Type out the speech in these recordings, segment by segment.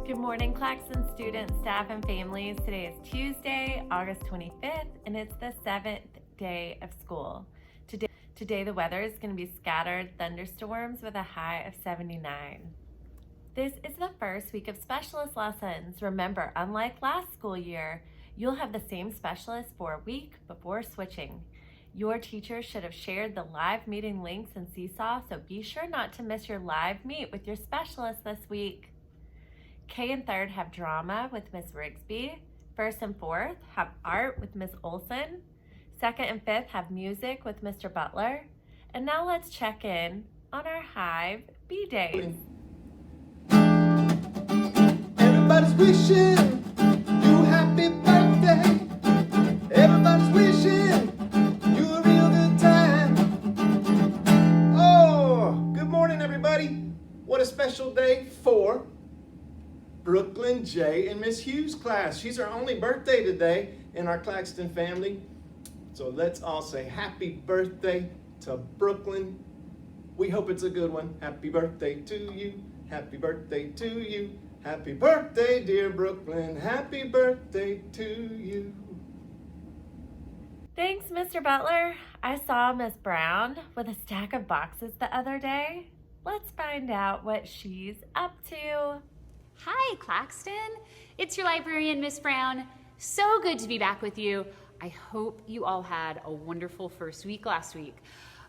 Good morning, Clacson students, staff, and families. Today is Tuesday, August 25th, and it's the 7th day of school. Today the weather is going to be scattered thunderstorms with a high of 79. This is the first week of specialist lessons. Remember, unlike last school year, you'll have the same specialist for a week before switching. Your teacher should have shared the live meeting links in Seesaw, so be sure not to miss your live meet with your specialist this week. K and 3rd have drama with Miss Rigsby. 1st and 4th have art with Miss Olson. 2nd and 5th have music with Mr. Butler. And now let's check in on our Hive B days. Everybody's wishing you a happy birthday. Everybody's wishing you a real good time. Oh, good morning, everybody. What a special day for Brooklyn J and Miss Hughes' class. She's our only birthday today in our Claxton family. So let's all say happy birthday to Brooklyn. We hope it's a good one. Happy birthday to you. Happy birthday to you. Happy birthday, dear Brooklyn. Happy birthday to you. Thanks, Mr. Butler. I saw Miss Brown with a stack of boxes the other day. Let's find out what she's up to. Hi, Claxton. It's your librarian, Miss Brown. So good to be back with you. I hope you all had a wonderful first week last week.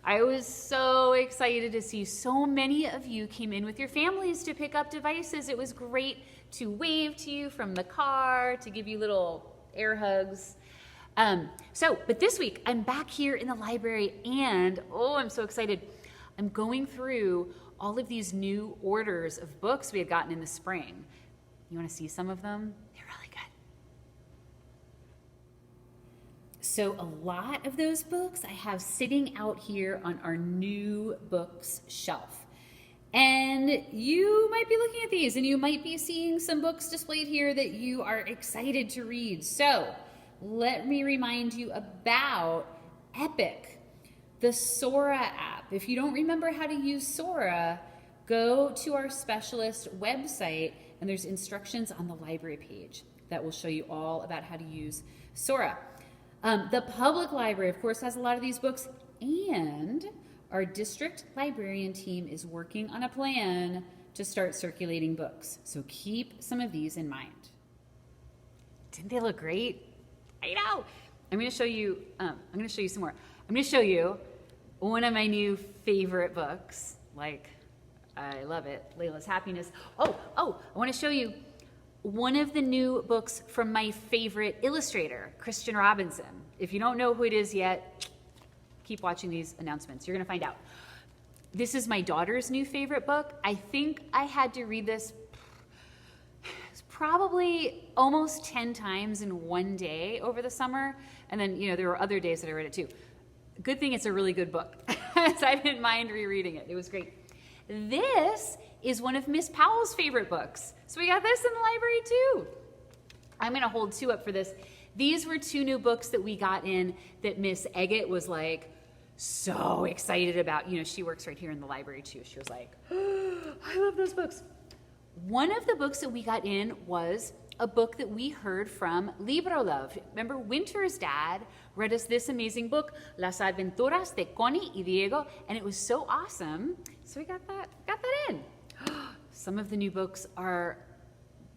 I was so excited to see so many of you came in with your families to pick up devices. It was great to wave to you from the car, to give you little air hugs. But this week, I'm back here in the library and, I'm so excited. I'm going through all of these new orders of books we had gotten in the spring. You want to see some of them? They're really good. So a lot of those books I have sitting out here on our new books shelf. And you might be looking at these and you might be seeing some books displayed here that you are excited to read. So let me remind you about Epic, the Sora app. If you don't remember how to use Sora, go to our specialist website and there's instructions on the library page that will show you all about how to use Sora. The public library, of course, has a lot of these books, and our district librarian team is working on a plan to start circulating books. So keep some of these in mind. Didn't they look great? I know. I'm going to show you some more. I'm going to show you one of my new favorite books. I love it. Layla's Happiness. I want to show you one of the new books from my favorite illustrator, Christian Robinson. If you don't know who it is yet, keep watching these announcements. You're going to find out. This is my daughter's new favorite book. I think I had to read this probably almost 10 times in one day over the summer. And then, there were other days that I read it too. Good thing it's a really good book. So I didn't mind rereading it. It was great. This is one of Miss Powell's favorite books. So we got this in the library too. I'm going to hold two up for this. These were two new books that we got in that Miss Eggett was so excited about. She works right here in the library too. She was like, I love those books. One of the books that we got in was a book that we heard from Libro Love. Remember, Winter's dad read us this amazing book, Las Aventuras de Connie y Diego, and it was so awesome. So we got that in. Some of the new books are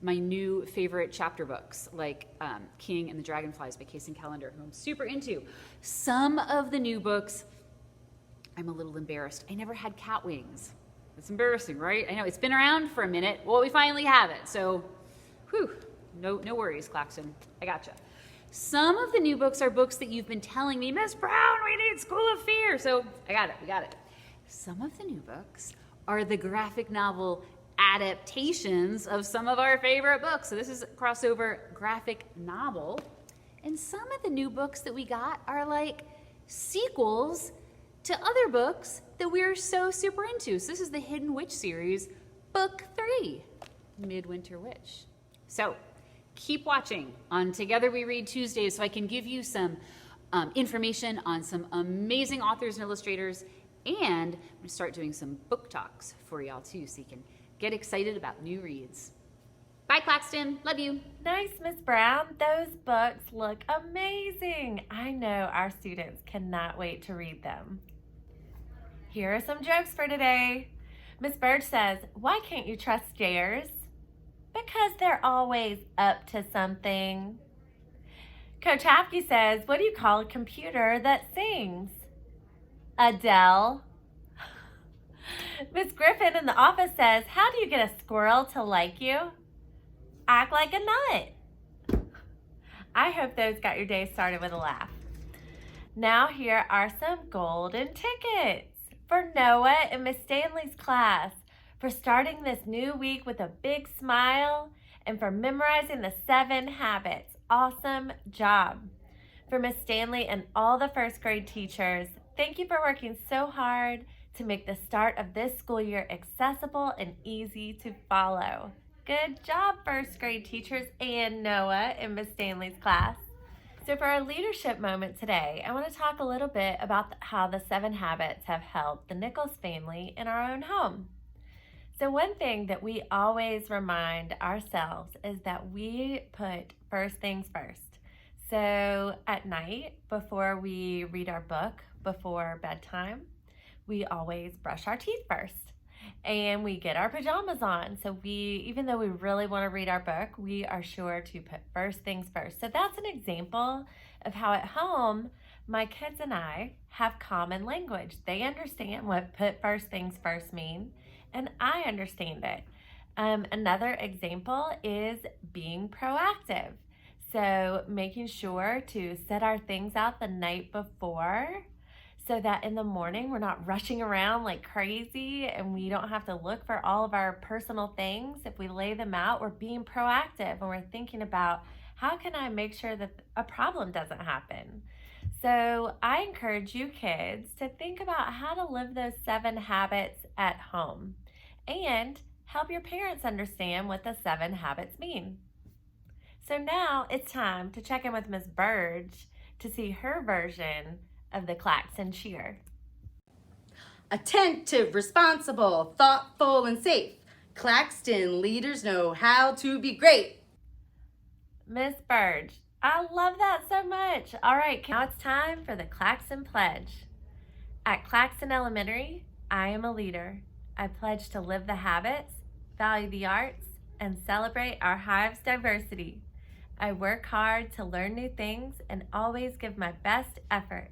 my new favorite chapter books, like King and the Dragonflies by Case and Callender, who I'm super into. Some of the new books, I'm a little embarrassed. I never had cat wings. It's embarrassing, right? I know, it's been around for a minute. Well, we finally have it, so no worries, Claxon. I gotcha. Some of the new books are books that you've been telling me, Miss Brown, we need School of Fear. So we got it. Some of the new books are the graphic novel adaptations of some of our favorite books. So this is a crossover graphic novel. And some of the new books that we got are like sequels to other books that we're so super into. So this is the Hidden Witch series, book 3, Midwinter Witch. So keep watching on Together We Read Tuesdays so I can give you some information on some amazing authors and illustrators, and I'm going to start doing some book talks for y'all too so you can get excited about new reads. Bye, Claxton. Love you. Nice, Miss Brown. Those books look amazing. I know our students cannot wait to read them. Here are some jokes for today. Miss Burge says, why can't you trust stairs? Because they're always up to something. Coach Hafke says, what do you call a computer that sings? Adele. Miss Griffin in the office says, how do you get a squirrel to like you? Act like a nut. I hope those got your day started with a laugh. Now here are some golden tickets for Noah and Miss Stanley's class, for starting this new week with a big smile, and for memorizing the 7 habits. Awesome job. For Miss Stanley and all the first grade teachers, thank you for working so hard to make the start of this school year accessible and easy to follow. Good job, first grade teachers and Noah in Miss Stanley's class. So for our leadership moment today, I want to talk a little bit about how the 7 habits have helped the Nichols family in our own home. So one thing that we always remind ourselves is that we put first things first. So at night, before we read our book, before bedtime, we always brush our teeth first. And we get our pajamas on. So even though we really want to read our book, we are sure to put first things first. So that's an example of how at home, my kids and I have common language. They understand what put first things first mean, and I understand it. Another example is being proactive. So making sure to set our things out the night before, so that in the morning we're not rushing around like crazy and we don't have to look for all of our personal things. If we lay them out, we're being proactive and we're thinking about how can I make sure that a problem doesn't happen. So I encourage you kids to think about how to live those 7 habits at home and help your parents understand what the 7 habits mean. So now it's time to check in with Miss Burge to see her version of the Clacson cheer. Attentive, responsible, thoughtful, and safe. Claxton leaders know how to be great. Miss Burge, I love that so much. All right, now it's time for the Clacson Pledge. At Clacson Elementary, I am a leader. I pledge to live the habits, value the arts, and celebrate our hive's diversity. I work hard to learn new things and always give my best effort.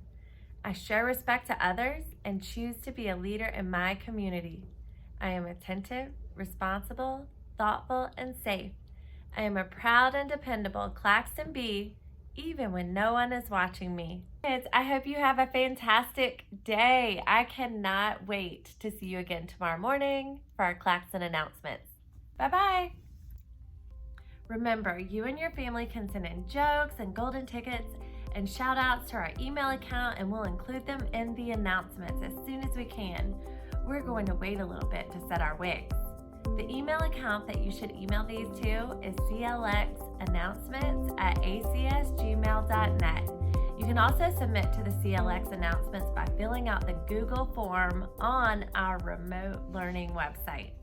I show respect to others and choose to be a leader in my community. I am attentive, responsible, thoughtful, and safe. I am a proud and dependable Claxton bee, even when no one is watching me. Kids, I hope you have a fantastic day. I cannot wait to see you again tomorrow morning for our Claxton announcements. Bye-bye. Remember, you and your family can send in jokes and golden tickets and shout outs to our email account, and we'll include them in the announcements as soon as we can. We're going to wait a little bit to set our wigs. The email account that you should email these to is clxannouncements@acsgmail.net. You can also submit to the CLX announcements by filling out the Google form on our remote learning website.